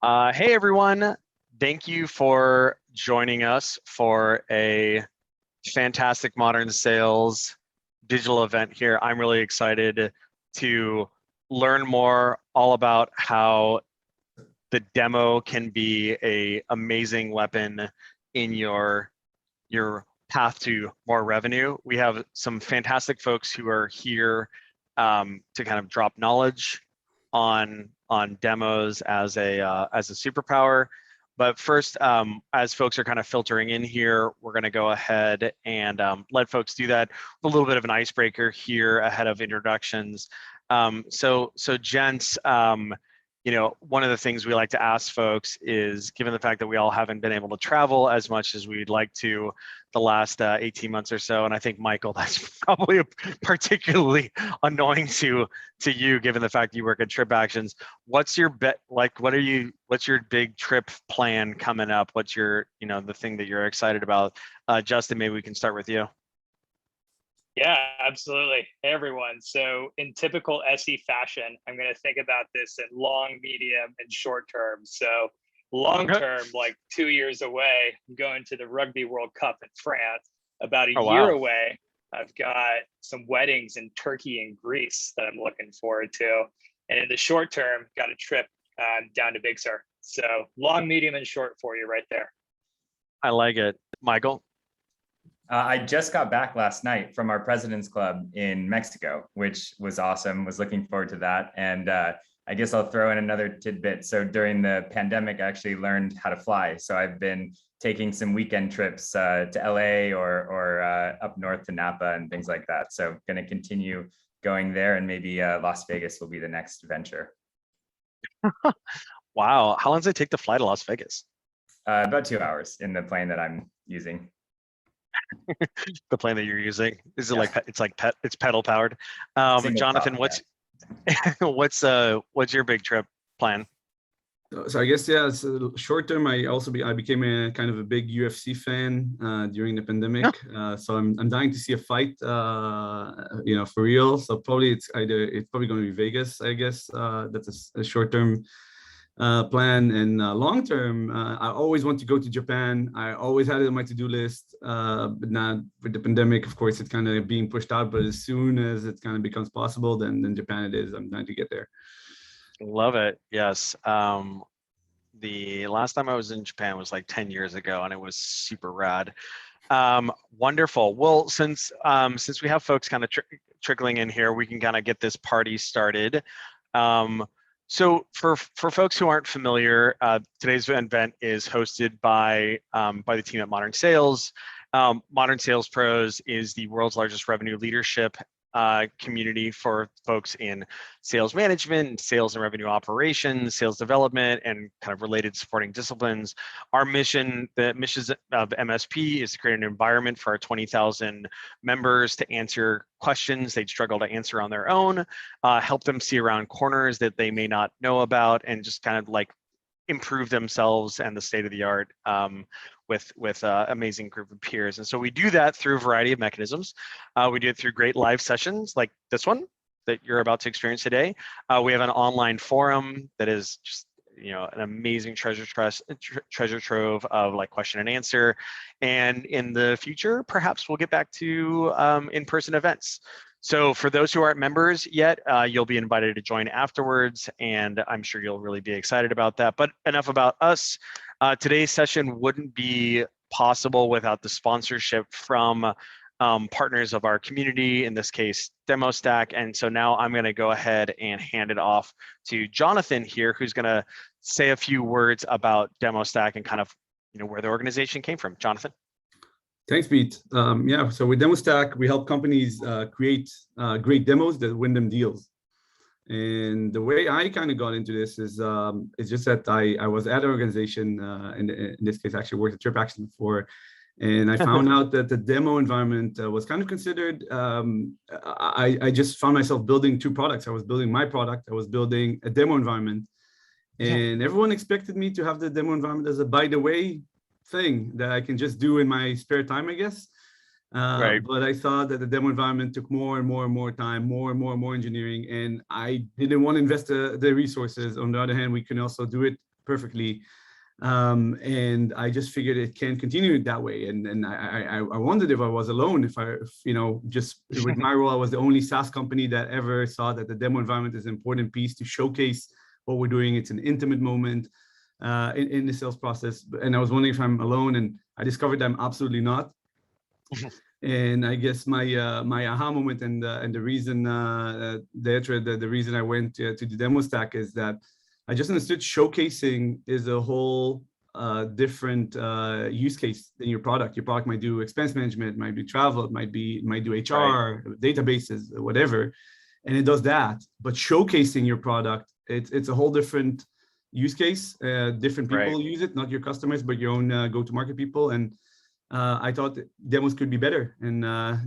Hey everyone, thank you for joining us for a fantastic modern sales digital event here. I'm really excited to learn more all about how the demo can be a amazing weapon in your path to more revenue. We have some fantastic folks who are here to kind of drop knowledge on demos as a superpower. But first, as folks are kind of filtering in here, we're going to go ahead and let folks do that. A little bit of an icebreaker here ahead of introductions. So gents, one of the things we like to ask folks is, given the fact that we all haven't been able to travel as much as we'd like to the last 18 months or so, and I think, Michael, that's probably particularly annoying to you, given the fact that you work at Trip Actions. What's your what's your big trip plan coming up? What's your, the thing that you're excited about? Justin, maybe we can start with you. Yeah, absolutely. Hey, everyone. So in typical SE fashion, I'm going to think about this in long, medium, and short term. So long term, like 2 years away, I'm going to the Rugby World Cup in France. About a year away, I've got some weddings in Turkey and Greece that I'm looking forward to. And in the short term, got a trip down to Big Sur. So long, medium, and short for you right there. I like it. Michael? I just got back last night from our President's Club in Mexico, which was awesome. Was looking forward to that. And I guess I'll throw in another tidbit. So during the pandemic, I actually learned how to fly. So I've been taking some weekend trips to LA or up north to Napa and things like that. So going to continue going there, and maybe Las Vegas will be the next venture. Wow. How long does it take to fly to Las Vegas? About 2 hours in the plane that I'm using. The plane that you're using, is it it's pedal powered? Jonathan, what's your big trip plan? So I guess, yeah, it's short term. I became a kind of a big UFC fan during the pandemic. So I'm dying to see a fight, for real. So probably it's probably going to be Vegas, I guess. That's a short term plan. And long term, I always want to go to Japan. I always had it on my to-do list, but now with the pandemic, of course, it's kind of being pushed out. But as soon as it kind of becomes possible, then Japan it is. I'm trying to get there. Love it. Yes. The last time I was in Japan was like 10 years ago, and it was super rad. Wonderful. Well, since we have folks kind of trickling in here, we can kind of get this party started. So for folks who aren't familiar, today's event is hosted by the team at Modern Sales. Modern Sales Pros is the world's largest revenue leadership community for folks in sales management, sales and revenue operations, sales development, and kind of related supporting disciplines. Our mission, the missions of MSP, is to create an environment for our 20,000 members to answer questions they'd struggle to answer on their own, help them see around corners that they may not know about, and just kind of like improve themselves and the state of the art with amazing group of peers. And so we do that through a variety of mechanisms. We do it through great live sessions like this one that you're about to experience today. We have an online forum that is just an amazing treasure trove of like question and answer. And in the future, perhaps we'll get back to in-person events. So for those who aren't members yet, you'll be invited to join afterwards, and I'm sure you'll really be excited about that. But enough about us. Today's session wouldn't be possible without the sponsorship from partners of our community, in this case, Demostack. And so now I'm going to go ahead and hand it off to Jonathan here, who's going to say a few words about Demostack and kind of where the organization came from. Jonathan. Thanks, Pete. Yeah, so with Demostack, we help companies create great demos that win them deals. And the way I kind of got into this is just that I was at an organization, in this case, actually worked at Trip Action before, and I found out that the demo environment was kind of considered, I just found myself building two products. I was building my product, I was building a demo environment, and everyone expected me to have the demo environment as a by the way thing that I can just do in my spare time, I guess. Right. But I thought that the demo environment took more and more time, more engineering, and I didn't want to invest the resources. On the other hand, we can also do it perfectly. And I just figured it can continue that way. And I wondered if I was alone, if just with my role, I was the only SaaS company that ever saw that the demo environment is an important piece to showcase what we're doing. It's an intimate moment in the sales process. And I was wondering if I'm alone, and I discovered I'm absolutely not. And I guess my my aha moment and the reason the reason I went to the Demostack is that I just understood showcasing is a whole different use case than your product. Your product might do expense management, might do travel, it might do HR, databases, whatever, and it does that. But showcasing your product, it's a whole different use case. Different people use it, not your customers, but your own go-to-market people. And I thought that demos could be better, and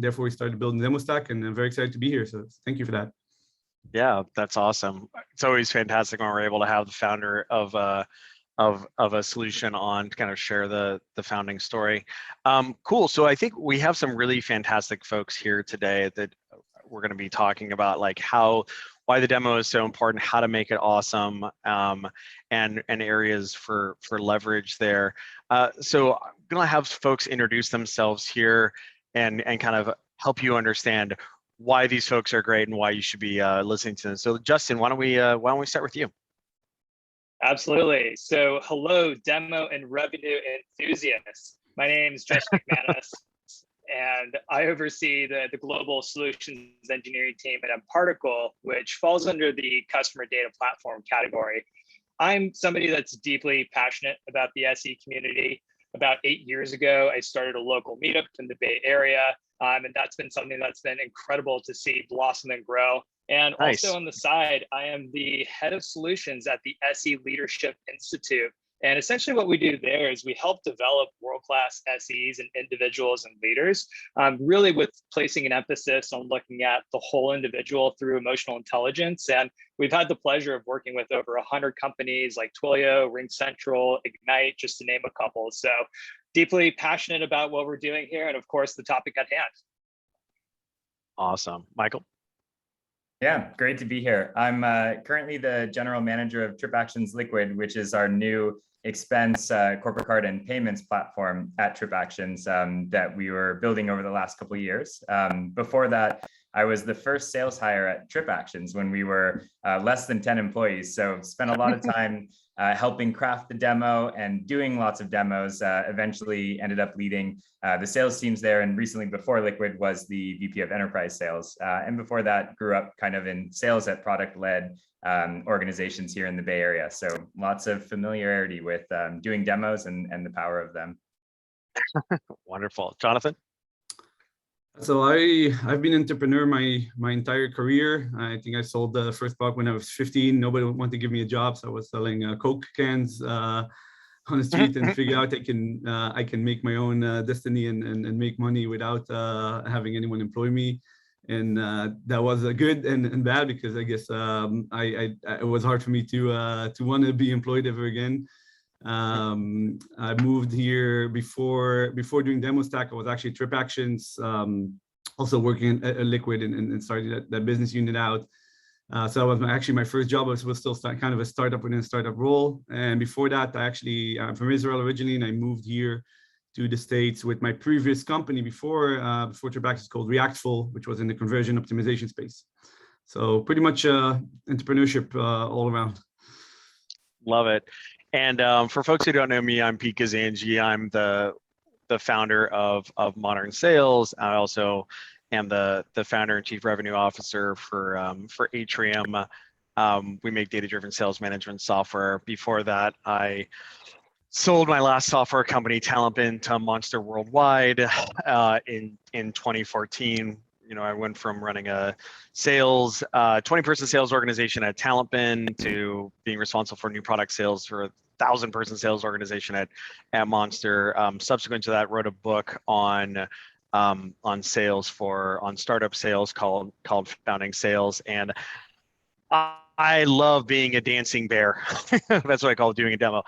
therefore we started building Demostack, and I'm very excited to be here. So thank you for that. Yeah, that's awesome. It's always fantastic when we're able to have the founder of a solution on to kind of share the founding story. Cool. So I think we have some really fantastic folks here today that we're going to be talking about, like why the demo is so important, how to make it awesome, and areas for leverage there. So I'm going to have folks introduce themselves here and kind of help you understand why these folks are great and why you should be listening to them. So Justin, why don't we start with you? Absolutely. So hello, demo and revenue enthusiasts. My name is Justin McManus, and I oversee the global solutions engineering team at mParticle, which falls under the customer data platform category. I'm somebody that's deeply passionate about the SE community. About 8 years ago, I started a local meetup in the Bay Area, and that's been something that's been incredible to see blossom and grow. And also on the side, I am the head of solutions at the SE Leadership Institute. And essentially what we do there is we help develop world-class SEs and individuals and leaders, really with placing an emphasis on looking at the whole individual through emotional intelligence. And we've had the pleasure of working with over 100 companies like Twilio, RingCentral, Ignite, just to name a couple. So deeply passionate about what we're doing here, and of course, the topic at hand. Awesome. Michael? Yeah, great to be here. I'm currently the general manager of TripActions Liquid, which is our new expense, corporate card, and payments platform at TripActions that we were building over the last couple of years. Before that, I was the first sales hire at TripActions when we were less than 10 employees. So spent a lot of time helping craft the demo and doing lots of demos. Eventually ended up leading the sales teams there. And recently before Liquid was the VP of enterprise sales. And before that grew up kind of in sales at product-led organizations here in the Bay Area. So lots of familiarity with doing demos and the power of them. Wonderful. Jonathan? So I've been an entrepreneur my entire career. I think I sold the first product when I was 15. Nobody wanted to give me a job, so I was selling Coke cans on the street and figure out I can make my own destiny and make money without having anyone employ me. And that was good and bad, because I guess it was hard for me to want to be employed ever again. I moved here before doing Demostack. I was actually TripActions, also working at Liquid and started that business unit out. So that was actually my first job. Was still kind of a startup within a startup role. And before that, I'm from Israel originally, and I moved here to the States with my previous company before TripActions, called Reactful, which was in the conversion optimization space. So pretty much entrepreneurship all around. Love it. And for folks who don't know me, I'm Pete Kazanji. I'm the founder of Modern Sales. I also am the founder and chief revenue officer for Atrium. We make data-driven sales management software. Before that, I sold my last software company, Talentbin, to Monster Worldwide in 2014. You know, I went from running a 20-person sales organization at Talentbin to being responsible for new product sales for a 1,000-person sales organization at Monster. Subsequent to that, wrote a book on sales on startup sales called Founding Sales. And I love being a dancing bear. That's what I call doing a demo.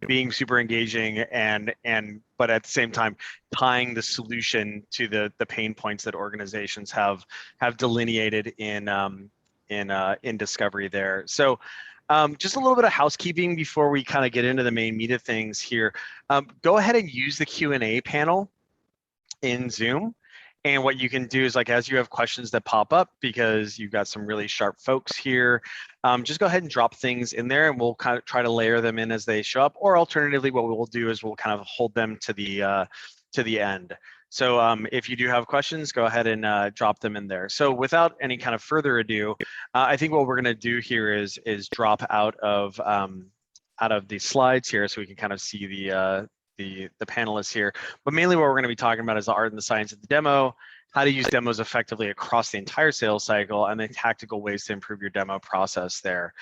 Being super engaging but at the same time tying the solution to the pain points that organizations have delineated in discovery there. So Just a little bit of housekeeping before we kind of get into the main meat of things here. Go ahead and use the Q&A panel in Zoom. And what you can do is, like, as you have questions that pop up, because you've got some really sharp folks here, just go ahead and drop things in there, and we'll kind of try to layer them in as they show up. Or alternatively, what we'll do is we'll kind of hold them to the end. So if you do have questions, go ahead and drop them in there. So without any kind of further ado, I think what we're going to do here is drop out of the slides here, so we can kind of see the panelists here. But mainly what we're going to be talking about is the art and the science of the demo, how to use demos effectively across the entire sales cycle, and then tactical ways to improve your demo process there.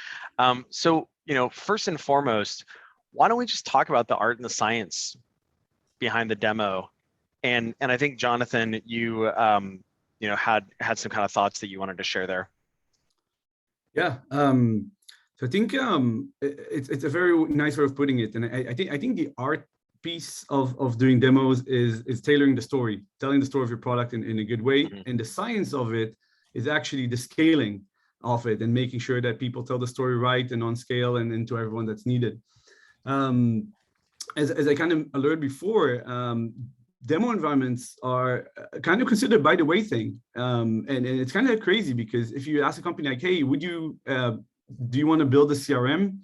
So, first and foremost, why don't we just talk about the art and the science behind the demo? And I think, Jonathan, you had some kind of thoughts that you wanted to share there. Yeah. So I think it's a very nice way of putting it, and I think the art piece of doing demos is tailoring the story, telling the story of your product in a good way. Mm-hmm. And the science of it is actually the scaling of it and making sure that people tell the story right and on scale and to everyone that's needed. As I kind of alerted before, demo environments are kind of considered by the way thing. And it's kind of crazy, because if you ask a company like, hey, do you want to build a CRM?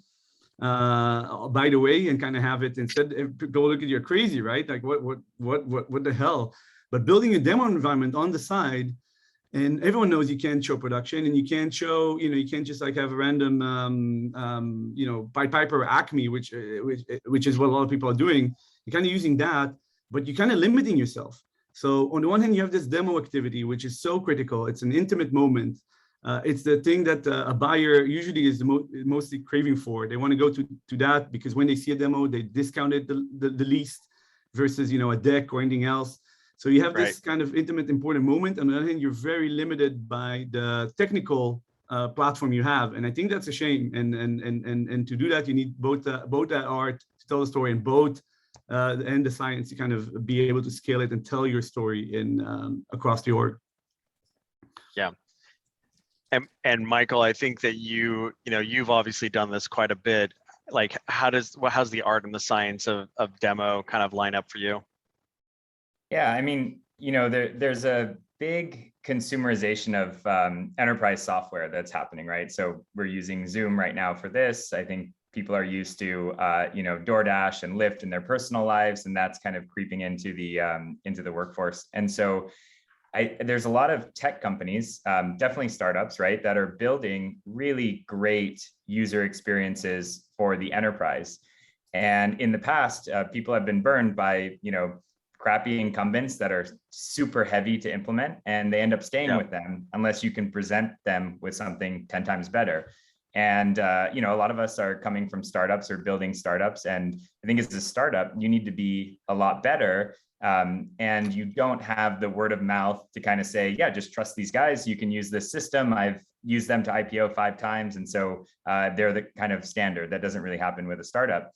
By the way, and kind of have it instead, people look at you crazy, right? Like what the hell? But building a demo environment on the side, and everyone knows you can't show production, and you can't show, you can't just like have a random, Pied Piper or Acme, which is what a lot of people are doing. You're kind of using that, but you're kind of limiting yourself. So on the one hand, you have this demo activity, which is so critical. It's an intimate moment. It's the thing that a buyer usually is mostly craving for. They want to go to that because when they see a demo, they discount it the least versus, a deck or anything else. So you have this kind of intimate, important moment. On the other hand, you're very limited by the technical platform you have. And I think that's a shame. And to do that, you need both that art to tell the story and the science to kind of be able to scale it and tell your story across the org. Yeah. And Michael, I think that you've obviously done this quite a bit. Like, how's the art and the science of demo kind of line up for you? Yeah, I mean, there's a big consumerization of enterprise software that's happening, right? So we're using Zoom right now for this. I think people are used to, DoorDash and Lyft in their personal lives, and that's kind of creeping into the workforce. And so there's a lot of tech companies, definitely startups, right, that are building really great user experiences for the enterprise. And in the past, people have been burned by, crappy incumbents that are super heavy to implement, and they end up staying with them unless you can present them with something 10 times better. And, a lot of us are coming from startups or building startups. And I think as a startup, you need to be a lot better. And you don't have the word of mouth to kind of say, yeah, just trust these guys. You can use this system. I've used them to IPO 5 times. And so they're the kind of standard. That doesn't really happen with a startup.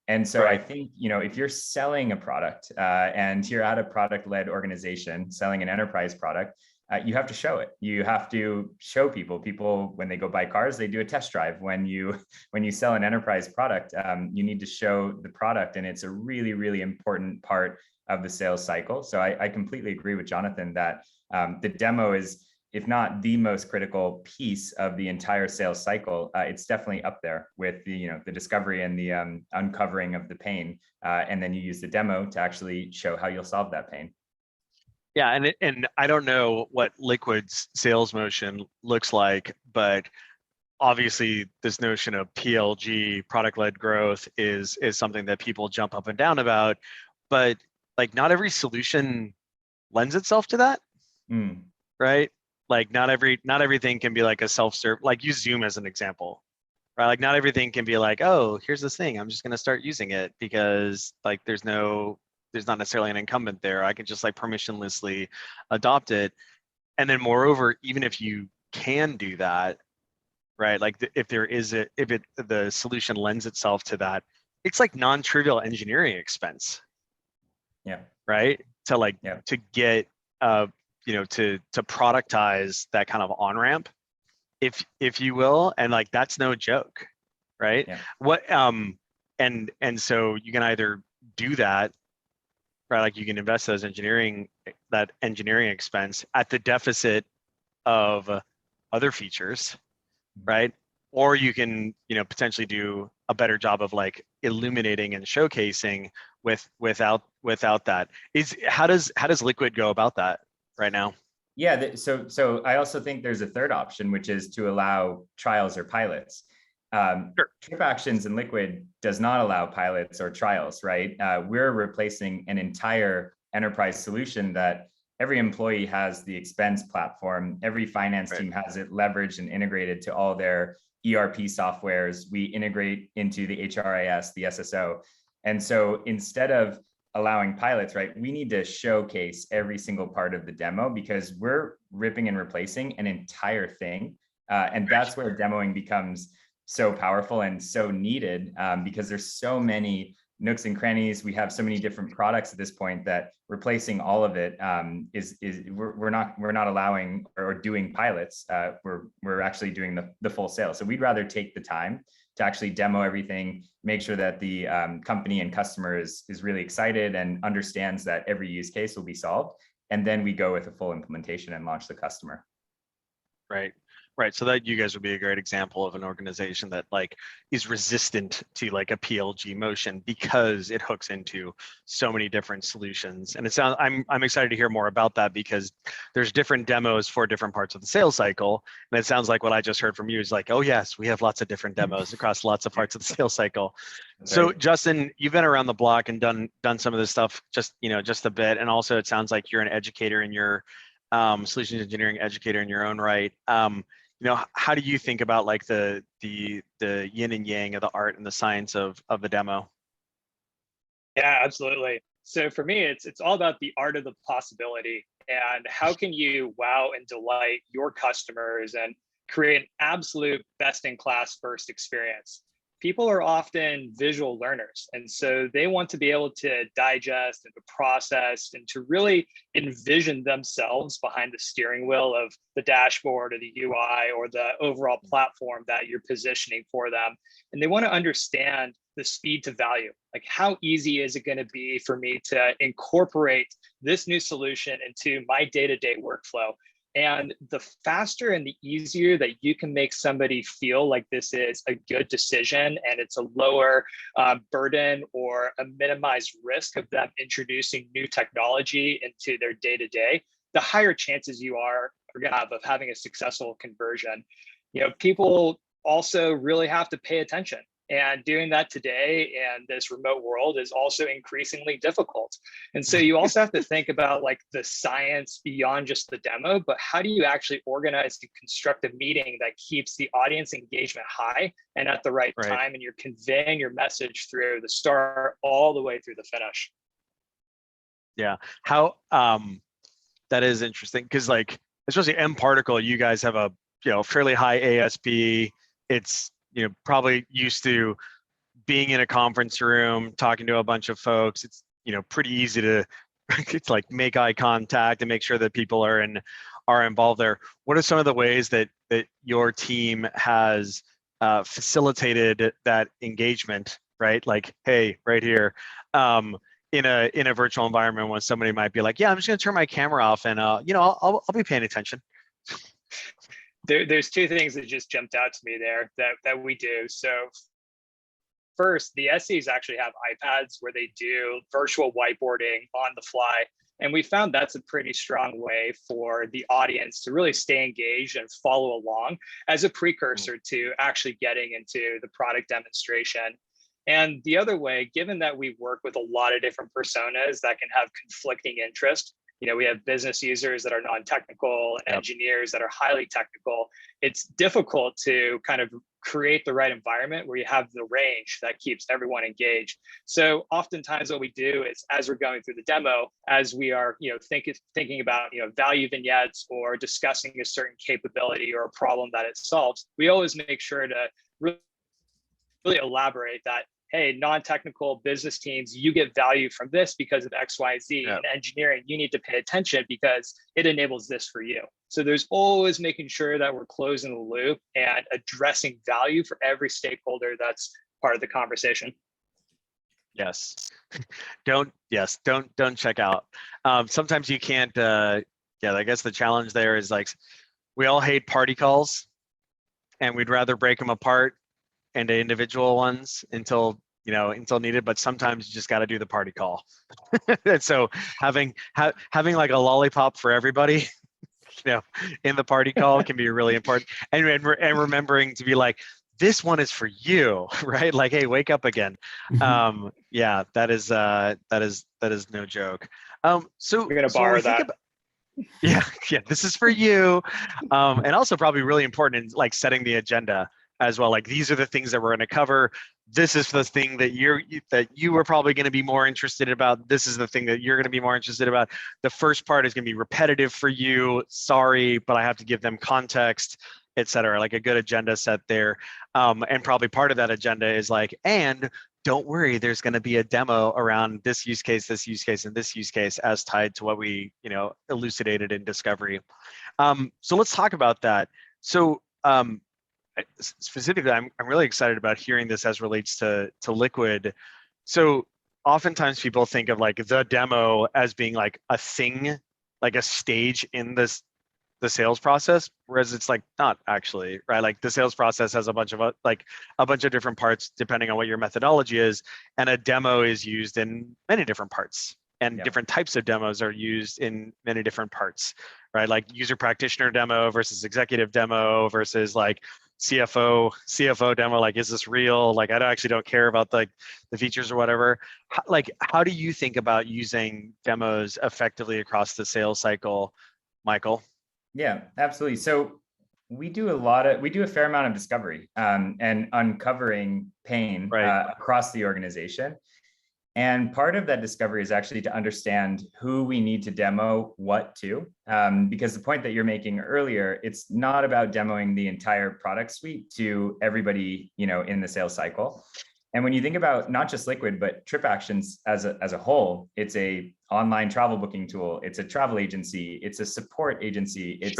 And so I think, if you're selling a product and you're at a product-led organization selling an enterprise product, you have to show it. You have to show people when they go buy cars, they do a test drive. When you sell an enterprise product, you need to show the product, and it's a really, really important part of the sales cycle. So I completely agree with Jonathan that the demo is, if not the most critical piece of the entire sales cycle, it's definitely up there with the discovery and the uncovering of the pain, and then you use the demo to actually show how you'll solve that pain. Yeah, and I don't know what Liquid's sales motion looks like, but obviously this notion of PLG, product-led growth, is something that people jump up and down about, but like not every solution lends itself to that, right? Like not everything can be like a self-serve, like use Zoom as an example, right? Like not everything can be like, oh, here's this thing, I'm just gonna start using it because like there's not necessarily an incumbent there. I can just like permissionlessly adopt it. And then moreover, even if you can do that, right? Like if the solution lends itself to that, it's like non-trivial engineering expense. Yeah. Right. To get to productize that kind of on-ramp, if you will. And like that's no joke. right? Yeah. What and so you can either do that, right? Like you can invest that engineering expense at the deficit of other features, right? Or you can, potentially do a better job of like illuminating and showcasing without that. How does Liquid go about that right now? Yeah, so I also think there's a third option, which is to allow trials or pilots. Sure. TripActions and Liquid does not allow pilots or trials, right? We're replacing an entire enterprise solution that every employee has the expense platform. Every finance team has it leveraged and integrated to all their ERP softwares. We integrate into the HRIS, the SSO. And so instead of allowing pilots, right, we need to showcase every single part of the demo because we're ripping and replacing an entire thing. And that's where demoing becomes so powerful and so needed, because there's so many nooks and crannies. We have so many different products at this point that replacing all of it we're not allowing or doing pilots. We're actually doing the full sale. So we'd rather take the time to actually demo everything, make sure that the company and customer is really excited and understands that every use case will be solved. And then we go with a full implementation and launch the customer. Right. So that you guys would be a great example of an organization that like is resistant to like a PLG motion because it hooks into so many different solutions. And I'm excited to hear more about that because there's different demos for different parts of the sales cycle. And it sounds like what I just heard from you is like, oh yes, we have lots of different demos across lots of parts of the sales cycle. So Justin, you've been around the block and done some of this stuff just a bit. And also it sounds like you're an educator in your solutions engineering educator in your own right. How do you think about like the yin and yang of the art and the science of the demo? Yeah, absolutely. So for me, it's all about the art of the possibility and how can you wow and delight your customers and create an absolute best-in-class first experience. People are often visual learners, and so they want to be able to digest and to process and to really envision themselves behind the steering wheel of the dashboard or the UI or the overall platform that you're positioning for them. And they want to understand the speed to value. Like, how easy is it going to be for me to incorporate this new solution into my day-to-day workflow? And the faster and the easier that you can make somebody feel like this is a good decision and it's a lower burden or a minimized risk of them introducing new technology into their day-to-day, the higher chances you are going to have of having a successful conversion. People also really have to pay attention. And doing that today in this remote world is also increasingly difficult. And so you also have to think about like the science beyond just the demo, but how do you actually organize and construct a meeting that keeps the audience engagement high and at the right time, and you're conveying your message through the start all the way through the finish. Yeah, how that is interesting because like especially mParticle, you guys have a fairly high ASP. It's probably used to being in a conference room, talking to a bunch of folks. It's, pretty easy to it's like make eye contact and make sure that people are involved there. What are some of the ways that your team has facilitated that engagement, right? Like, hey, right here, in a virtual environment when somebody might be like, yeah, I'm just gonna turn my camera off and I'll be paying attention. There's two things that just jumped out to me there that we do. So first, the SEs actually have iPads where they do virtual whiteboarding on the fly. And we found that's a pretty strong way for the audience to really stay engaged and follow along as a precursor to actually getting into the product demonstration. And the other way, given that we work with a lot of different personas that can have conflicting interest, we have business users that are non-technical, engineers that are highly technical. It's difficult to kind of create the right environment where you have the range that keeps everyone engaged. So oftentimes what we do is as we're going through the demo, as we are thinking about value vignettes or discussing a certain capability or a problem that it solves, we always make sure to really elaborate that, hey, non-technical business teams, you get value from this because of X, Y, Z. Yeah. And engineering, you need to pay attention because it enables this for you. So there's always making sure that we're closing the loop and addressing value for every stakeholder that's part of the conversation. Yes. Don't check out. Sometimes you can't, yeah, I guess the challenge there is like, we all hate party calls and we'd rather break them apart into individual ones until needed, but sometimes you just got to do the party call. And so having like a lollipop for everybody, in the party call can be really important. And remembering to be like, this one is for you, right? Like, hey, wake up again. Yeah, that is no joke. So We're gonna so when borrow we think that. about, yeah, this is for you. And also probably really important in like setting the agenda as well. Like, these are the things that we're going to cover. This is the thing that you were probably going to be more interested about. This is the thing that you're going to be more interested about. The first part is going to be repetitive for you. Sorry, but I have to give them context, etc. Like a good agenda set there. And probably part of that agenda is like, and don't worry, there's going to be a demo around this use case, and this use case as tied to what we, elucidated in discovery. So let's talk about that. So specifically, I'm really excited about hearing this as relates to Liquid. So oftentimes people think of like the demo as being like a thing, like a stage in the sales process, whereas it's like not actually, right? Like the sales process has a bunch of different parts depending on what your methodology is, and a demo is used in many different parts, and different types of demos are used in many different parts, right? Like user practitioner demo versus executive demo versus like CFO demo. Like, is this real? Like, I actually don't care about like the features or whatever. How do you think about using demos effectively across the sales cycle, Michael? Yeah, absolutely. So we do a fair amount of discovery and uncovering pain across the organization. And part of that discovery is actually to understand who we need to demo what to, because the point that you're making earlier, it's not about demoing the entire product suite to everybody, in the sales cycle. And when you think about not just Liquid, but TripActions as a whole, it's a online travel booking tool. It's a travel agency. It's a support agency. It's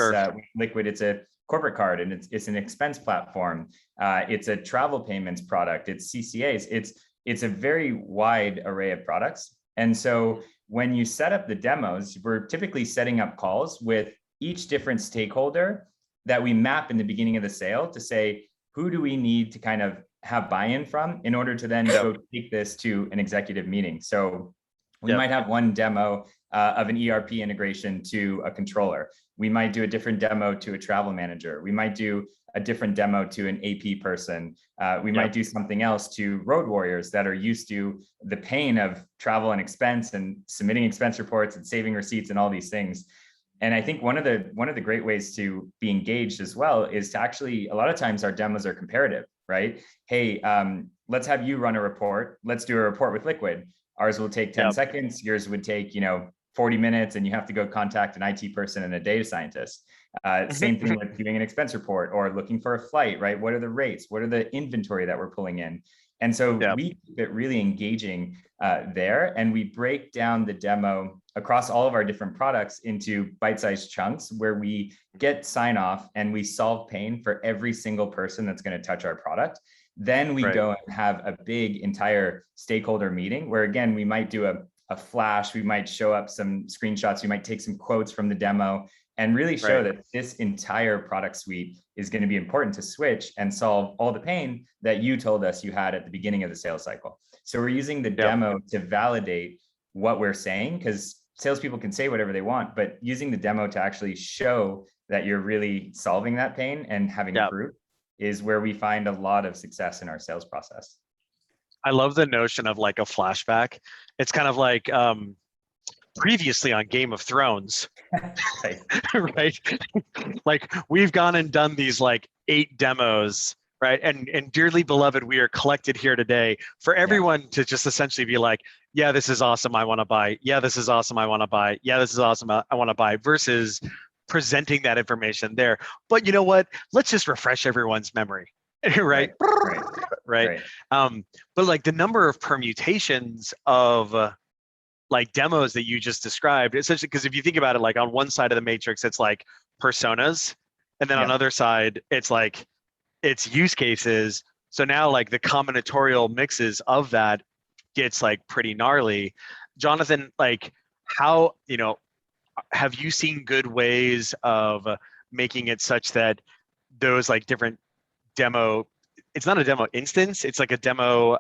Liquid. It's a corporate card, and it's an expense platform. It's a travel payments product. It's CCAs. It's a very wide array of products. And so when you set up the demos, we're typically setting up calls with each different stakeholder that we map in the beginning of the sale to say, who do we need to kind of have buy-in from in order to then go take this to an executive meeting. So we might have one demo of an ERP integration to a controller. We might do a different demo to a travel manager. We might do a different demo to an AP person. We might do something else to road warriors that are used to the pain of travel and expense and submitting expense reports and saving receipts and all these things. And I think one of the great ways to be engaged as well is to actually, a lot of times our demos are comparative, right? Hey, let's have you run a report. Let's do a report with Liquid. Ours will take 10 seconds. Yours would take, 40 minutes, and you have to go contact an IT person and a data scientist. Same thing with doing an expense report or looking for a flight, right? What are the rates? What are the inventory that we're pulling in? And so we keep it really engaging there, and we break down the demo across all of our different products into bite-sized chunks where we get sign off and we solve pain for every single person that's going to touch our product. Then we go and have a big entire stakeholder meeting where, again, we might do a flash, we might show up some screenshots, we might take some quotes from the demo and really show that this entire product suite is going to be important to switch and solve all the pain that you told us you had at the beginning of the sales cycle. So we're using the demo to validate what we're saying, because salespeople can say whatever they want, but using the demo to actually show that you're really solving that pain and having proof is where we find a lot of success in our sales process. I love the notion of like a flashback. It's kind of like previously on Game of Thrones, right? Like we've gone and done these like 8 demos, right? And dearly beloved, we are collected here today for everyone to just essentially be like, yeah, this is awesome, I want to buy. Yeah, this is awesome, I want to buy. Yeah, this is awesome, I want to buy, versus presenting that information there. But you know what? Let's just refresh everyone's memory. Right. right? Right. But like the number of permutations of like demos that you just described, essentially, because if you think about it, like on one side of the matrix, it's like personas, and then on the Yeah. other side, it's like it's use cases. So now like the combinatorial mixes of that gets like pretty gnarly. Jonathan, like how, have you seen good ways of making it such that those like different demo, it's not a demo instance, it's like a demo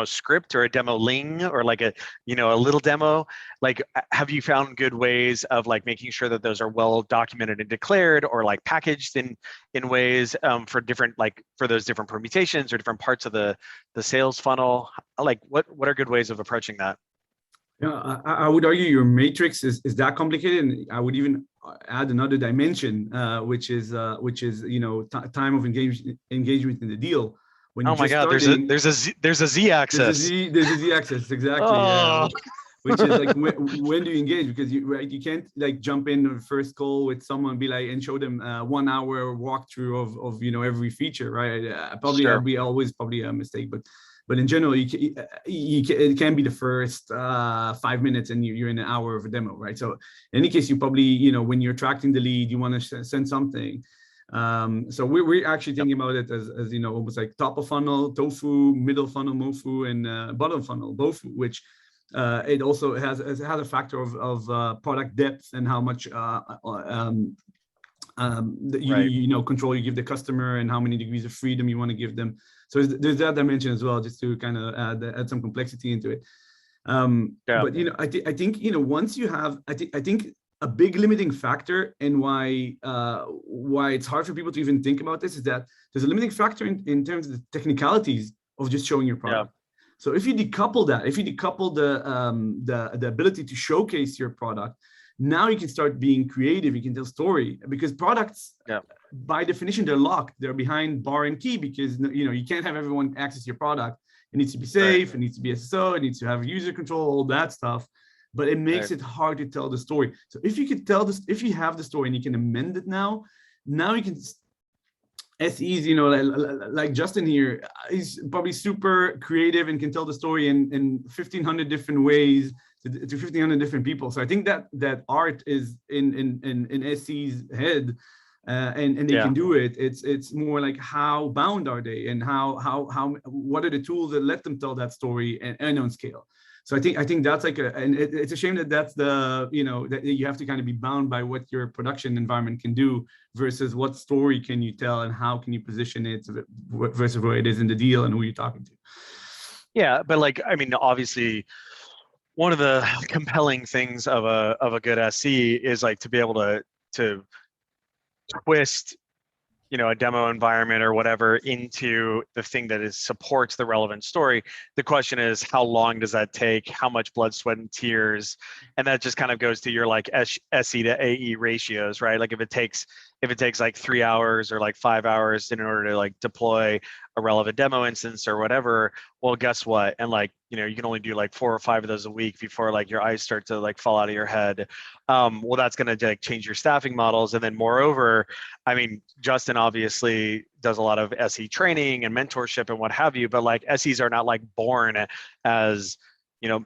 script or a demo ling or like a little demo, like have you found good ways of like making sure that those are well documented and declared or like packaged in ways for different, like for those different permutations or different parts of the sales funnel? Like what are good ways of approaching that? Yeah, I would argue your matrix is that complicated, and I would even add another dimension, which is time of engagement in the deal. When you're Oh my just God, starting, there's a Z axis. there's a Z axis, exactly. Oh, Which is like when do you engage? Because you can't like jump in the first call with someone and be like and show them 1 hour walkthrough of every feature, right? Probably that'd sure. be always probably a mistake, but in general, it can be the first 5 minutes and you're in an hour of a demo, right? So in any case, you probably, when you're attracting the lead, you want to send something. So we're actually thinking about it as almost like top of funnel, tofu, middle funnel, mofu, and bottom funnel, bofu, which it also has a factor of product depth and how much control you give the customer and how many degrees of freedom you want to give them. So there's that dimension as well, just to kind of add some complexity into it. Yeah. But I think once you have, I think a big limiting factor and why it's hard for people to even think about this is that there's a limiting factor in terms of the technicalities of just showing your product. Yeah. So if you decouple the ability to showcase your product, now you can start being creative. You can tell story, because products, by definition, they're locked. They're behind bar and key, because you can't have everyone access your product. It needs to be safe. Right. It needs to be SSO. It needs to have user control, all that stuff. But it makes it hard to tell the story. So if you could tell this, if you have the story and you can amend it now you can. SEs, like Justin here, he's probably super creative and can tell the story in 1,500 different ways to 1,500 different people. So I think that art is in SE's head, and they can do it. It's more like how bound are they, and how what are the tools that let them tell that story and on scale. So I think that's like and it's a shame that's the, that you have to kind of be bound by what your production environment can do versus what story can you tell and how can you position it versus where it is in the deal and who you're talking to. Yeah, but like, I mean, obviously one of the compelling things of a good SE is like to be able to twist a demo environment or whatever into the thing that supports the relevant story. The question is, how long does that take? How much blood, sweat, and tears? And that just kind of goes to your like SE to AE ratios, right? Like if it takes like 3 hours or like 5 hours in order to like deploy a relevant demo instance or whatever, well, guess what? And like, you can only do like 4 or 5 of those a week before like your eyes start to like fall out of your head. Well, that's going to like change your staffing models. And then moreover, I mean, Justin obviously does a lot of SE training and mentorship and what have you, but like SEs are not like born as,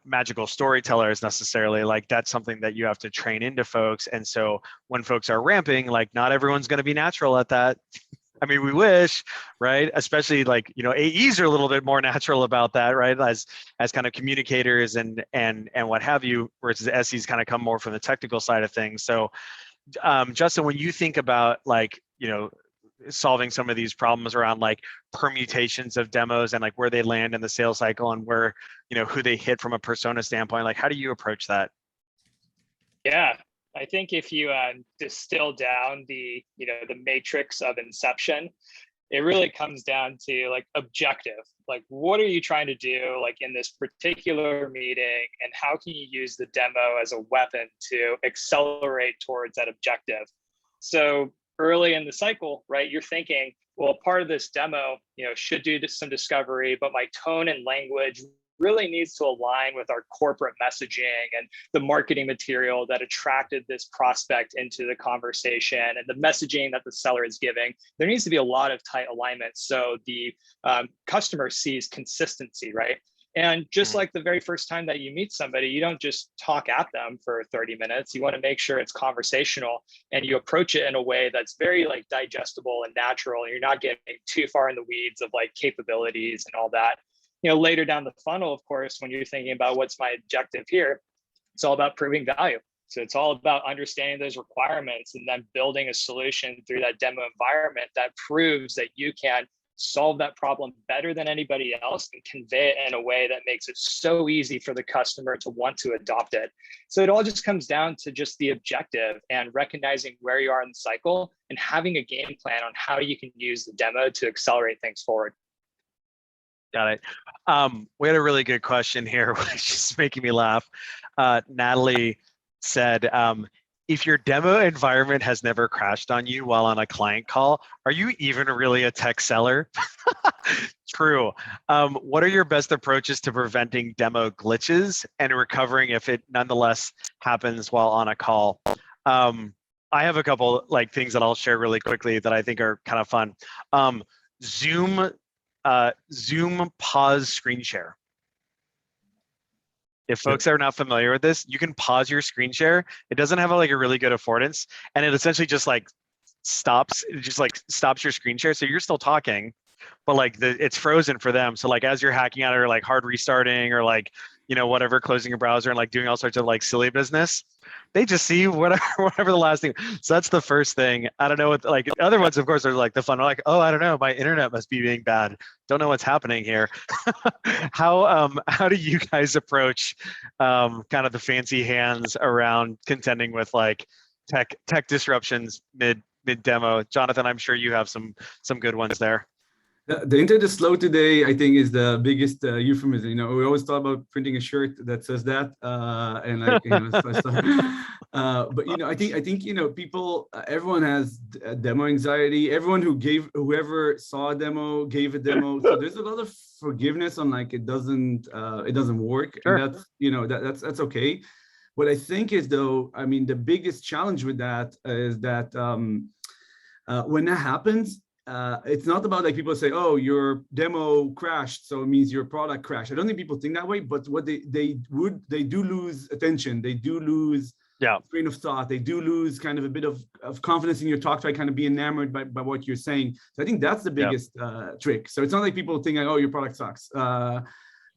magical storytellers necessarily. Like that's something that you have to train into folks. And so when folks are ramping, like not everyone's going to be natural at that. I mean, we wish, right? Especially like, AEs are a little bit more natural about that, right? As kind of communicators and what have you, whereas the SEs kind of come more from the technical side of things. So Justin, when you think about like, solving some of these problems around like permutations of demos and like where they land in the sales cycle and where, who they hit from a persona standpoint, like how do you approach that? Yeah, I think if you distill down the matrix of inception, it really comes down to like objective. Like, what are you trying to do like in this particular meeting, and how can you use the demo as a weapon to accelerate towards that objective? So early in the cycle, right, you're thinking, well, part of this demo, should do some discovery, but my tone and language really needs to align with our corporate messaging and the marketing material that attracted this prospect into the conversation and the messaging that the seller is giving. There needs to be a lot of tight alignment so the customer sees consistency, right? And just like the very first time that you meet somebody, you don't just talk at them for 30 minutes. You want to make sure it's conversational and you approach it in a way that's very like digestible and natural. And you're not getting too far in the weeds of like capabilities and all that. You know, later down the funnel, of course, when you're thinking about what's my objective here, it's all about proving value. So it's all about understanding those requirements and then building a solution through that demo environment that proves that you can solve that problem better than anybody else and convey it in a way that makes it so easy for the customer to want to adopt it. So it all just comes down to just the objective and recognizing where you are in the cycle and having a game plan on how you can use the demo to accelerate things forward. Got it. We had a really good question here, which is making me laugh. Natalie said, if your demo environment has never crashed on you while on a client call, are you even really a tech seller? True. What are your best approaches to preventing demo glitches and recovering if it nonetheless happens while on a call? I have a couple like things that I'll share really quickly that I think are kind of fun. Zoom pause screen share. If folks are not familiar with this, you can pause your screen share. It doesn't have like a really good affordance, and it essentially just like stops your screen share. So you're still talking, but like it's frozen for them. So like as you're hacking out or like hard restarting or like, you know, whatever, closing your browser and like doing all sorts of like silly business, they just see whatever the last thing. So that's the first thing. I don't know what, like other ones, of course, are like the fun. Like, oh, I don't know, my internet must be being bad. Don't know what's happening here. How do you guys approach kind of the fancy hands around contending with like tech disruptions mid demo? Jonathan, I'm sure you have some good ones there. The internet is slow today, I think, is the biggest euphemism. You know, we always talk about printing a shirt that says that, and like, you know, but you know, I think you know, people, everyone has demo anxiety. Everyone whoever saw a demo gave a demo. So there's a lot of forgiveness on like it doesn't work, Sure. and that's, you know, that's okay. What I think is though, I mean, the biggest challenge with that is that when that happens. It's not about like people say, oh, your demo crashed, so it means your product crashed. I don't think people think that way, but what they do lose attention. They do lose train of thought. They do lose kind of a bit of confidence in your talk, to kind of be enamored by what you're saying. So I think that's the biggest trick. So it's not like people think like, oh, your product sucks.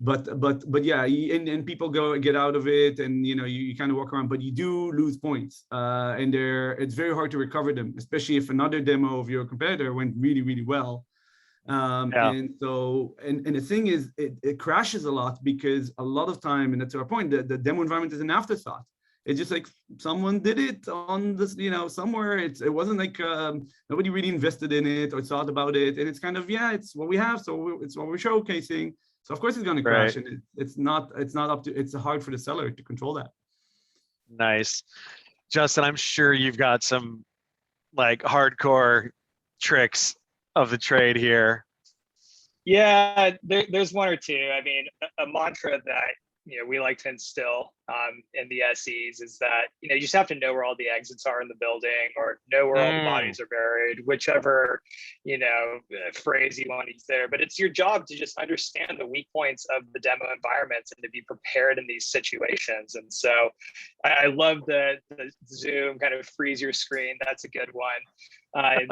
But yeah, and people get out of it, and you know, you kind of walk around, but you do lose points, and it's very hard to recover them, especially if another demo of your competitor went really, really well. And so, and the thing is, it crashes a lot because a lot of time, and that's our point, the demo environment is an afterthought. It's just like someone did it on this, you know, somewhere. It wasn't like nobody really invested in it or thought about it, and it's kind of, it's what we have, so it's what we're showcasing. So of course it's going to crash, and it's hard for the seller to control that. Nice. Justin, I'm sure you've got some like hardcore tricks of the trade here. Yeah, there's one or two. I mean, a mantra that, you know, we like to instill in the SEs is that, you know, you just have to know where all the exits are in the building, or know where all the bodies are buried, whichever, you know, phrase you want to use there. But it's your job to just understand the weak points of the demo environments and to be prepared in these situations. And so I love the Zoom kind of freeze your screen. That's a good one.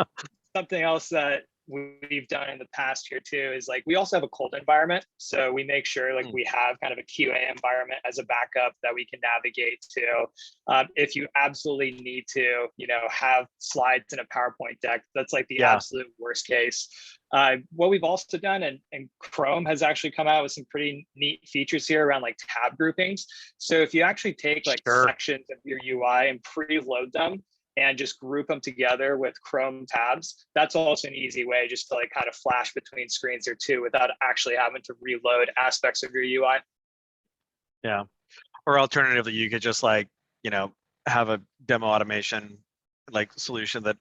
Something else that we've done in the past here too is like, we also have a cold environment. So we make sure like we have kind of a QA environment as a backup that we can navigate to. If you absolutely need to, you know, have slides in a PowerPoint deck, that's like the absolute worst case. What we've also done, and Chrome has actually come out with some pretty neat features here around like tab groupings. So if you actually take like sections of your UI and preload them, and just group them together with Chrome tabs, that's also an easy way just to like kind of flash between screens or two without actually having to reload aspects of your UI. Yeah. Or alternatively, you could just like, you know, have a demo automation like solution that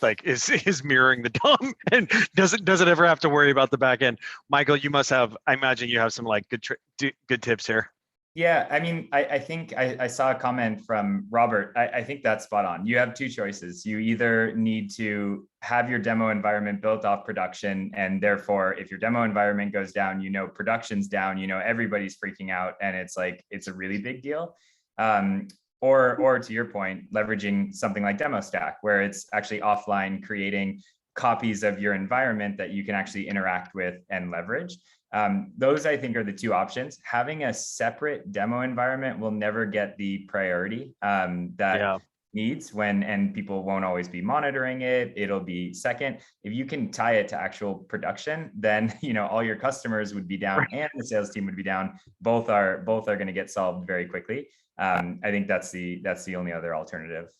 is mirroring the DOM and doesn't ever have to worry about the back end. Michael, you must have, I imagine you have some like good tips here. Yeah, I mean, I think I saw a comment from Robert. I think that's spot on. You have two choices. You either need to have your demo environment built off production, and therefore, if your demo environment goes down, production's down, everybody's freaking out, and it's a really big deal. Or to your point, leveraging something like Demostack, where it's actually offline, creating copies of your environment that you can actually interact with and leverage. Those, I think, are the two options. Having a separate demo environment will never get the priority that needs and people won't always be monitoring it. It'll be second. If you can tie it to actual production, then all your customers would be down and the sales team would be down. Both are going to get solved very quickly. I think that's the only other alternative.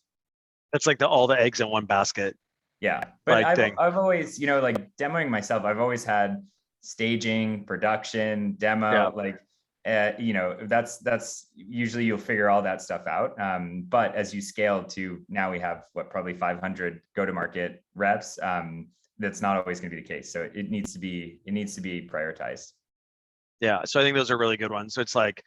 That's like all the eggs in one basket. Yeah, but I've always, like demoing myself, I've always had staging, production, demo, that's usually you'll figure all that stuff out. But as you scale to now, we have probably 500 go-to-market reps. That's not always going to be the case. So it needs to be prioritized. Yeah. So I think those are really good ones. So it's like,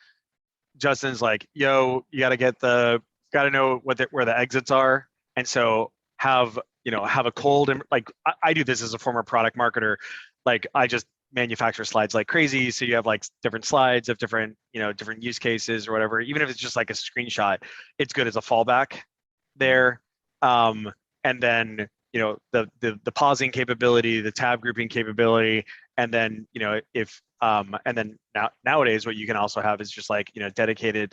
Justin's like, yo, you got to know where the exits are. And so have a cold, and like, I do this as a former product marketer. Like I just manufacture slides like crazy. So you have like different slides of different use cases or whatever. Even if it's just like a screenshot, it's good as a fallback there. And then, the pausing capability, the tab grouping capability, and then, nowadays what you can also have is just like, dedicated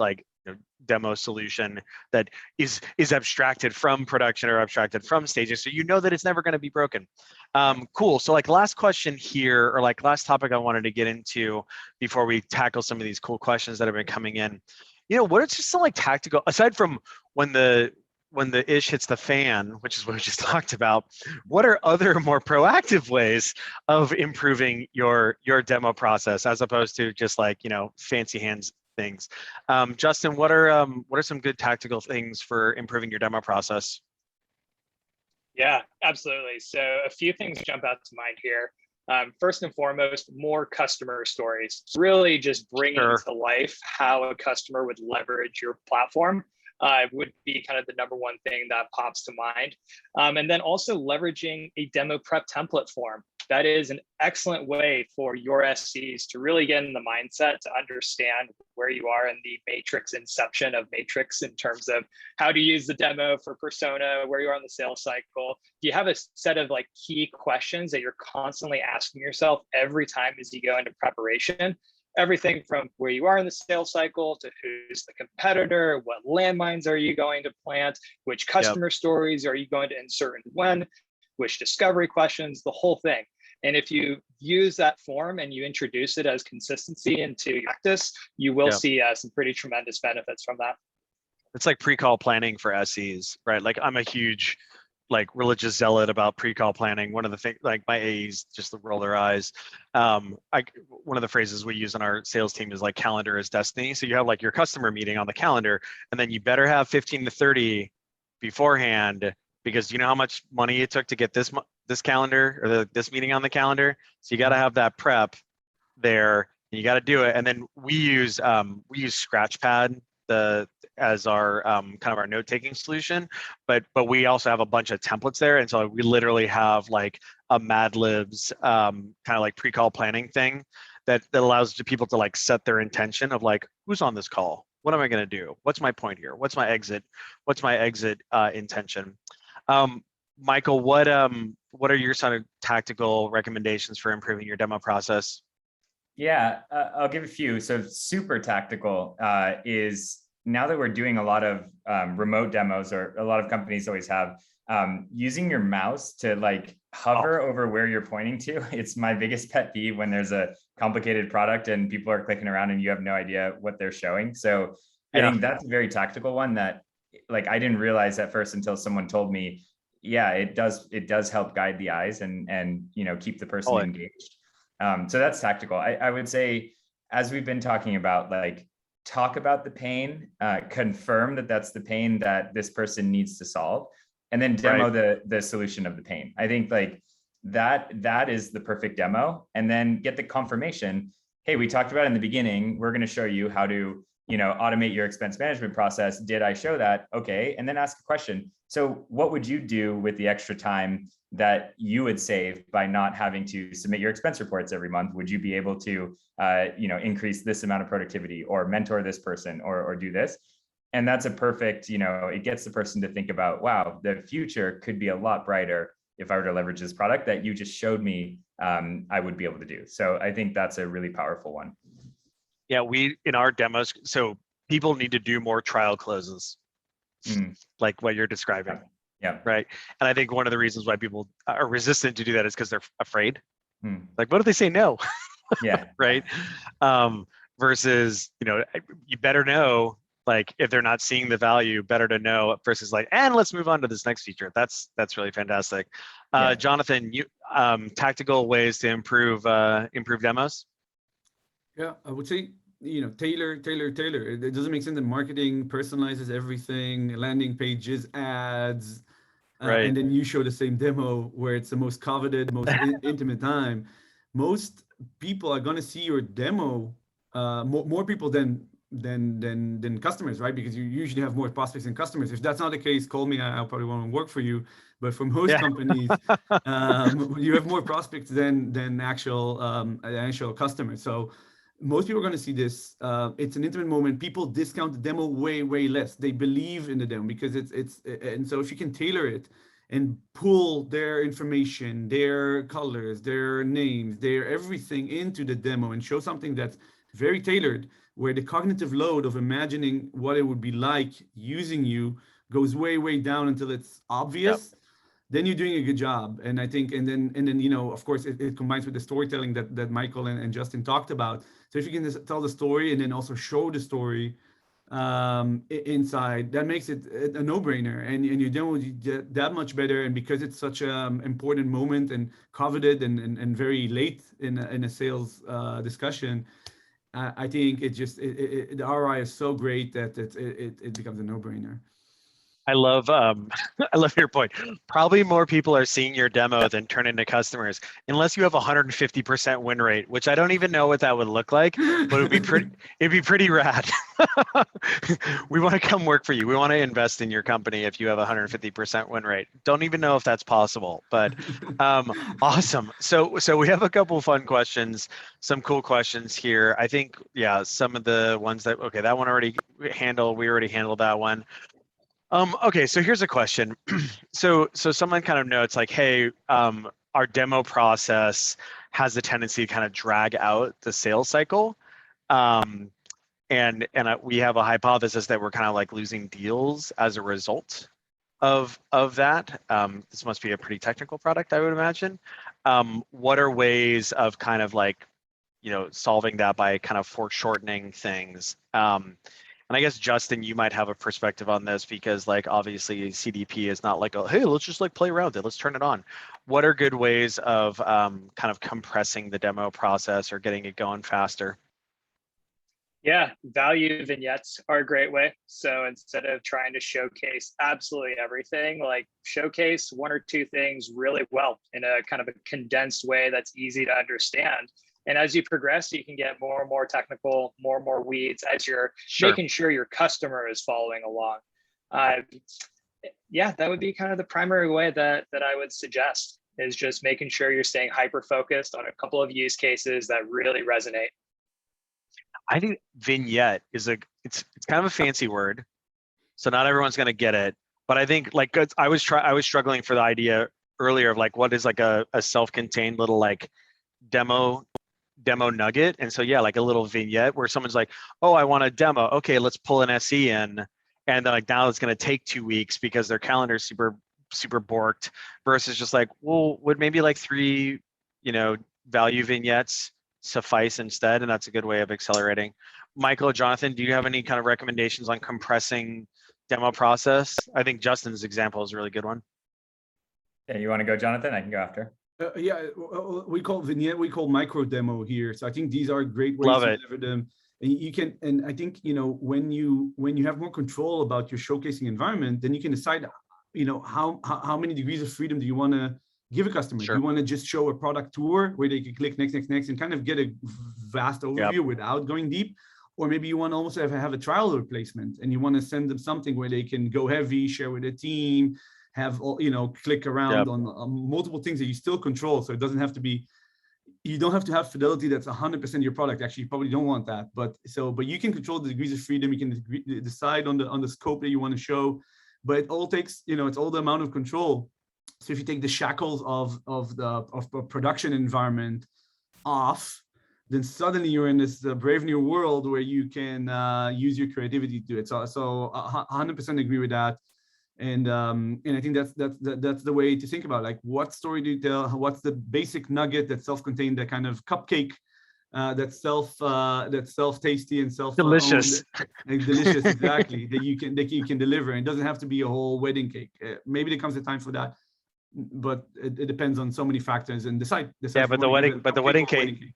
demo solution that is abstracted from production or abstracted from staging. So that it's never going to be broken. Cool. So like last question here, or like last topic I wanted to get into before we tackle some of these cool questions that have been coming in. What are just some like tactical, aside from when the ish hits the fan, which is what we just talked about, what are other more proactive ways of improving your demo process as opposed to just like, fancy hands things? Justin, what are some good tactical things for improving your demo process? Yeah, absolutely. So a few things jump out to mind here. First and foremost, more customer stories. Really just bringing to life how a customer would leverage your platform would be kind of the number one thing that pops to mind. And then also leveraging a demo prep template form. That is an excellent way for your SCs to really get in the mindset to understand where you are in the matrix inception of matrix in terms of how to use the demo for persona, where you are in the sales cycle. Do you have a set of like key questions that you're constantly asking yourself every time as you go into preparation? Everything from where you are in the sales cycle to who's the competitor, what landmines are you going to plant, which customer stories are you going to insert and when, which discovery questions, the whole thing. And if you use that form and you introduce it as consistency into your practice, you will see some pretty tremendous benefits from that. It's like pre-call planning for SEs, right? Like I'm a huge religious zealot about pre-call planning. One of the things, like my AEs just roll their eyes. One of the phrases we use on our sales team is like calendar is destiny. So you have like your customer meeting on the calendar, and then you better have 15 to 30 beforehand, because you know how much money it took to get this calendar or this meeting on the calendar. So you got to have that prep there, and you got to do it. And then we use Scratchpad as our kind of our note-taking solution, but we also have a bunch of templates there, and so we literally have like a Mad Libs kind of like pre-call planning thing that allows people to like set their intention of like, who's on this call, what am I going to do, what's my point here, what's my exit intention. Michael, what are your sort of tactical recommendations for improving your demo process? Yeah, I'll give a few. So super tactical is, now that we're doing a lot of remote demos, or a lot of companies always have, using your mouse to like hover over where you're pointing to. It's my biggest pet peeve when there's a complicated product and people are clicking around and you have no idea what they're showing. So I think that's a very tactical one that like I didn't realize at first until someone told me, yeah, it does help guide the eyes and keep the person engaged. So that's tactical. I would say, as we've been talking about, like, talk about the pain, confirm that that's the pain that this person needs to solve. and then demo the solution of the pain. I think like that is the perfect demo, and then get the confirmation. Hey, we talked about in the beginning, we're going to show you how to, automate your expense management process. Did I show that? Okay. And then ask a question. So what would you do with the extra time that you would save by not having to submit your expense reports every month? Would you be able to, increase this amount of productivity, or mentor this person, or do this? And that's a perfect, it gets the person to think about, wow, the future could be a lot brighter if I were to leverage this product that you just showed me I would be able to do. So I think that's a really powerful one. Yeah, we, in our demos, so people need to do more trial closes, like what you're describing. Yeah. Right. And I think one of the reasons why people are resistant to do that is because they're afraid. Like, what if they say no? Yeah. Right. Versus, you better know, like, if they're not seeing the value, better to know, versus like, and let's move on to this next feature. That's really fantastic. Jonathan, you tactical ways to improve demos? Yeah, I would say, tailor. It doesn't make sense that marketing personalizes everything, landing pages, ads, Right. and then you show the same demo where it's the most coveted, most intimate time. Most people are going to see your demo, more people than customers, right? Because you usually have more prospects than customers. If that's not the case, call me. I'll probably want to work for you. But for most companies, you have more prospects than actual customers. So most people are going to see this. It's an intimate moment. People discount the demo way less. They believe in the demo because and so if you can tailor it and pull their information, their colors, their names, their everything into the demo, and show something that's very tailored, where the cognitive load of imagining what it would be like using you goes way down until it's obvious. Yep. Then you're doing a good job. And I think, and then of course, it combines with the storytelling that Michael and Justin talked about. So if you can just tell the story and then also show the story inside, that makes it a no-brainer, and your demo will get that much better. And because it's such an important moment and coveted and very late in a sales discussion, I think the ROI is so great that it becomes a no-brainer. I love I love your point. Probably more people are seeing your demo than turn into customers, unless you have 150% win rate, which I don't even know what that would look like, but it'd be pretty rad. We want to come work for you. We want to invest in your company if you have 150% win rate. Don't even know if that's possible, but awesome. So we have a couple fun questions, some cool questions here. I think, yeah, some of the ones that, okay, that one we already handled that one. Okay, so here's a question. So someone kind of notes like, hey, our demo process has a tendency to kind of drag out the sales cycle. And we have a hypothesis that we're kind of like losing deals as a result of that. This must be a pretty technical product, I would imagine. What are ways of kind of like, solving that by kind of foreshortening things? And I guess, Justin, you might have a perspective on this, because like obviously CDP is not like, hey, let's just like play around with it, let's turn it on. What are good ways of kind of compressing the demo process or getting it going faster? Yeah, value vignettes are a great way. So instead of trying to showcase absolutely everything, like showcase one or two things really well in a kind of a condensed way that's easy to understand. And as you progress, you can get more and more technical, more and more weeds as you're making sure your customer is following along. Yeah, that would be kind of the primary way that I would suggest, is just making sure you're staying hyper-focused on a couple of use cases that really resonate. I think vignette is it's kind of a fancy word, so not everyone's going to get it. But I think like I was struggling for the idea earlier of like, what is like a self-contained little like demo nugget. And so, yeah, like a little vignette where someone's like, oh, I want a demo. Okay, let's pull an SE in. And then like, now it's going to take 2 weeks because their calendar's super borked, versus just like, well, would maybe like 3, value vignettes suffice instead? And that's a good way of accelerating. Michael, Jonathan, do you have any kind of recommendations on compressing demo process? I think Justin's example is a really good one. Yeah, you want to go, Jonathan? I can go after. Yeah, we call vignette, we call micro demo here. So I think these are great ways to deliver them. And you can, and I think, when you have more control about your showcasing environment, then you can decide how many degrees of freedom do you want to give a customer? Sure. Do you want to just show a product tour where they can click next, next, next, and kind of get a vast overview without going deep? Or maybe you want to also have a trial replacement, and you want to send them something where they can go heavy, share with a team, have click around on multiple things that you still control. So it doesn't have to be, you don't have to have fidelity that's 100% your product. Actually, you probably don't want that. But you can control the degrees of freedom. You can decide on the scope that you want to show. But it all takes, it's all the amount of control. So if you take the shackles of a production environment off, then suddenly you're in this brave new world where you can use your creativity to do it. So 100% agree with that. And I think that's the way to think about, like, what story do you tell? What's the basic nugget that's self-contained, that kind of cupcake that's self-tasty and delicious, delicious, exactly, that you can deliver. And it doesn't have to be a whole wedding cake. Maybe there comes a time for that, but it depends on so many factors. And decide. Yeah, but the wedding cake.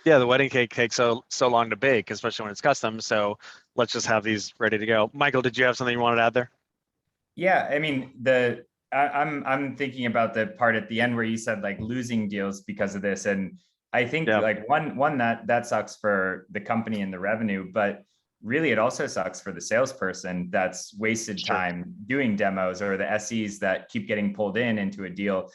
Yeah, the wedding cake takes so long to bake, especially when it's custom. So let's just have these ready to go. Michael, did you have something you wanted to add there? Yeah, I mean, I'm thinking about the part at the end where you said like losing deals because of this, and I think like one that sucks for the company and the revenue, but really it also sucks for the salesperson that's wasted time doing demos, or the SEs that keep getting pulled into a deal.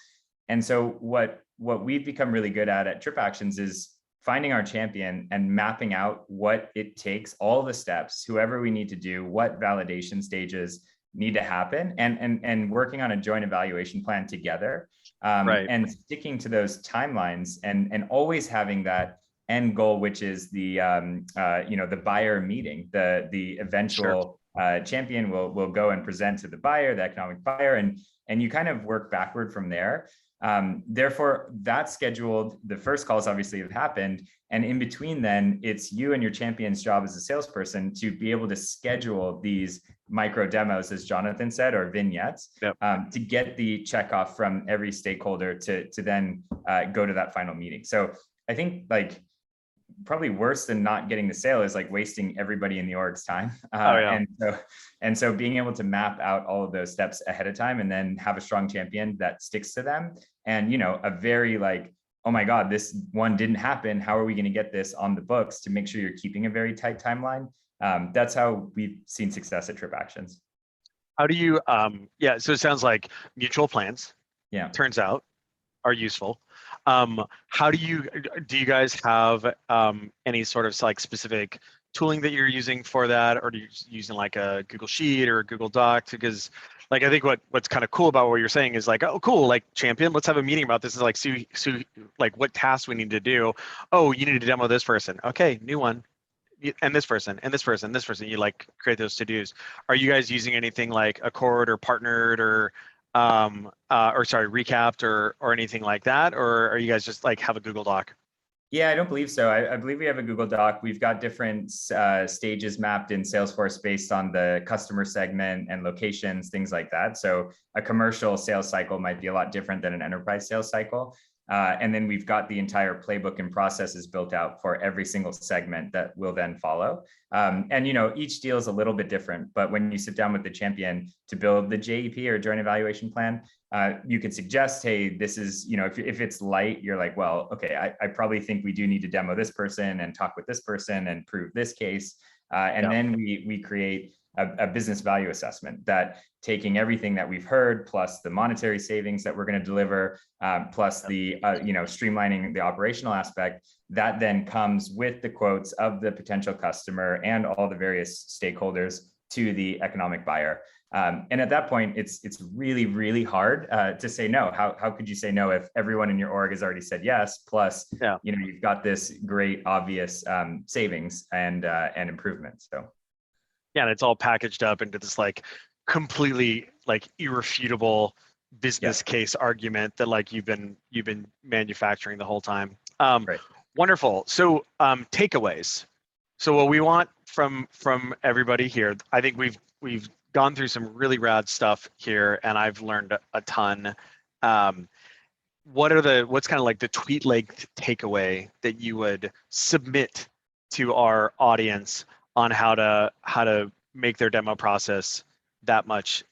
And so what we've become really good at TripActions is finding our champion and mapping out what it takes, all the steps, whoever we need to do, what validation stages need to happen, and working on a joint evaluation plan together, and sticking to those timelines, and always having that end goal, which is the the buyer meeting, the eventual champion will go and present to the buyer, the economic buyer, and you kind of work backward from there. Therefore, that's scheduled. The first calls obviously have happened. And in between then, it's you and your champion's job as a salesperson to be able to schedule these micro demos, as Jonathan said, or vignettes, to get the checkoff from every stakeholder to then go to that final meeting. So I think like probably worse than not getting the sale is like wasting everybody in the org's time. And so being able to map out all of those steps ahead of time, and then have a strong champion that sticks to them, and a very like, oh my God, this one didn't happen, how are we going to get this on the books, to make sure you're keeping a very tight timeline. That's how we've seen success at TripActions. How do you so it sounds like mutual plans, turns out, are useful. How do you guys have any sort of like specific tooling that you're using for that, or are you using like a Google Sheet or a Google Doc? Because like I think what's kind of cool about what you're saying is like, oh cool, like champion, let's have a meeting about this. Is like like what tasks we need to do. Oh, you need to demo this person. Okay, new one. And this person, and this person, this person. You like create those to-dos. Are you guys using anything like Accord or Partnered or Recapped or anything like that? Or are you guys just like have a Google Doc? Yeah, I don't believe so. I believe we have a Google Doc. We've got different stages mapped in Salesforce based on the customer segment and locations, things like that. So a commercial sales cycle might be a lot different than an enterprise sales cycle. And then we've got the entire playbook and processes built out for every single segment that will then follow. And each deal is a little bit different, but when you sit down with the champion to build the JEP or joint evaluation plan, you could suggest, hey, this is, if it's light, you're like, well, okay, I probably think we do need to demo this person and talk with this person and prove this case. Then we create a business value assessment that, taking everything that we've heard, plus the monetary savings that we're going to deliver, plus the streamlining the operational aspect, that then comes with the quotes of the potential customer and all the various stakeholders to the economic buyer. And at that point, it's really, really hard to say no. How could you say no if everyone in your org has already said yes? Plus, you've got this great obvious savings and improvements. So. Yeah, and it's all packaged up into this like completely like irrefutable business case argument that like you've been manufacturing the whole time. Wonderful. So takeaways. So what we want from everybody here, I think we've gone through some really rad stuff here, and I've learned a ton. What's kind of like the tweet length takeaway that you would submit to our audience on how to make their demo process that much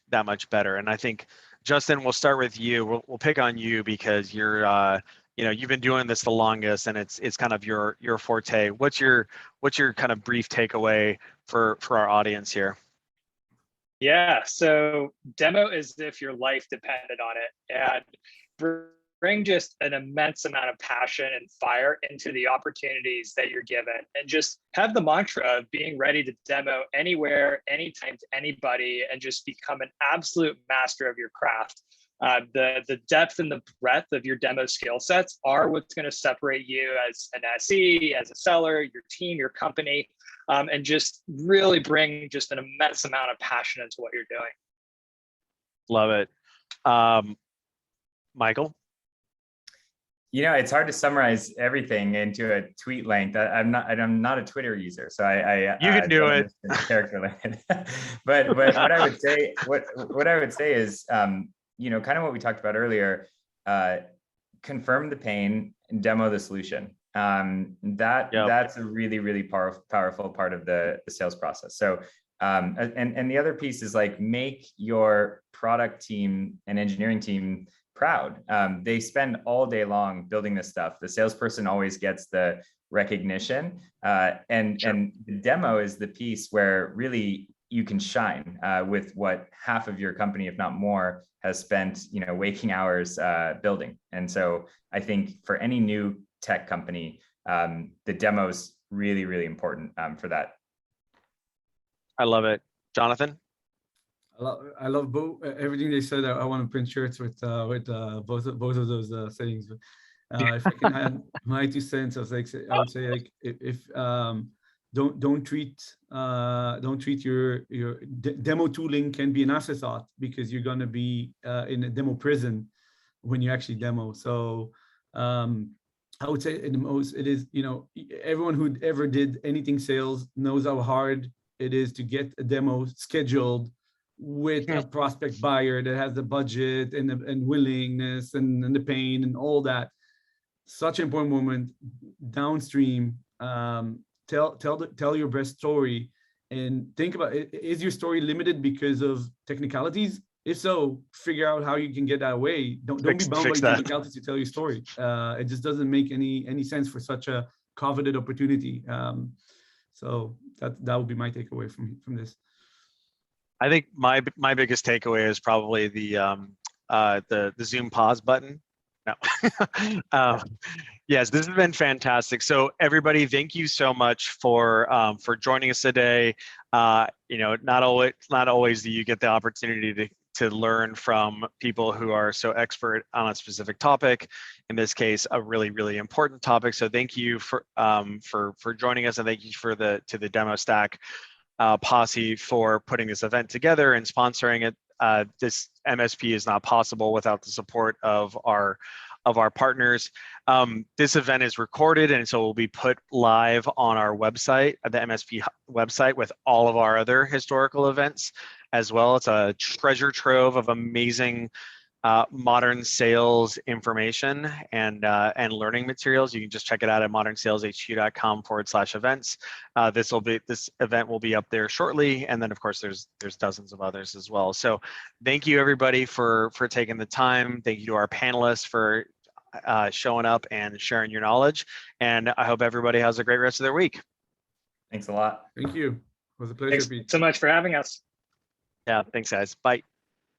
better. And I think, Justin, we'll start with you. We'll pick on you because you're you've been doing this the longest, and it's kind of your forte. What's your kind of brief takeaway for our audience here? Yeah, so demo is if your life depended on it, and bring just an immense amount of passion and fire into the opportunities that you're given, and just have the mantra of being ready to demo anywhere, anytime, to anybody, and just become an absolute master of your craft. The depth and the breadth of your demo skill sets are what's going to separate you as an SE, as a seller, your team, your company, and just really bring just an immense amount of passion into what you're doing. Love it. Michael? It's hard to summarize everything into a tweet length. I'm not a Twitter user, so you can do it. Character length. but what I would say is, kind of what we talked about earlier, confirm the pain and demo the solution. That's a really, really powerful part of the sales process. So, and the other piece is like, make your product team and engineering team proud. They spend all day long building this stuff. The salesperson always gets the recognition, and the demo is the piece where really you can shine with what half of your company, if not more, has spent waking hours building. And so I think for any new tech company, the demo is really, really important for that. I love it. Jonathan? I love both everything they said. I want to print shirts with both of those settings. But if I can add my 2 cents, I would say like, if don't treat your demo tooling can be an afterthought, because you're going to be in a demo prison when you actually demo. So I would say it is, everyone who ever did anything sales knows how hard it is to get a demo scheduled with a prospect buyer that has the budget and willingness and the pain and all that. Such an important moment downstream. Tell your best story, and think about it. Is your story limited because of technicalities? If so, figure out how you can get that away. Don't be bound by technicalities to tell your story. It just doesn't make any sense for such a coveted opportunity. So that would be my takeaway from this. I think my biggest takeaway is probably the Zoom pause button. No. Yes, this has been fantastic. So everybody, thank you so much for joining us today. Not always do you get the opportunity to learn from people who are so expert on a specific topic. In this case, a really, really important topic. So thank you for joining us, and thank you to the Demostack posse for putting this event together and sponsoring it. This MSP is not possible without the support of our partners. This event is recorded, and so it will be put live on our website, the MSP website, with all of our other historical events as well. It's a treasure trove of amazing modern sales information and learning materials. You can just check it out at modernsaleshq.com/events. This event will be up there shortly, and then of course there's dozens of others as well. So thank you everybody for taking the time. Thank you to our panelists for showing up and sharing your knowledge, and I hope everybody has a great rest of their week. Thanks a lot. Thank you. It was a pleasure. Thanks so much for having us. Yeah, thanks guys. Bye.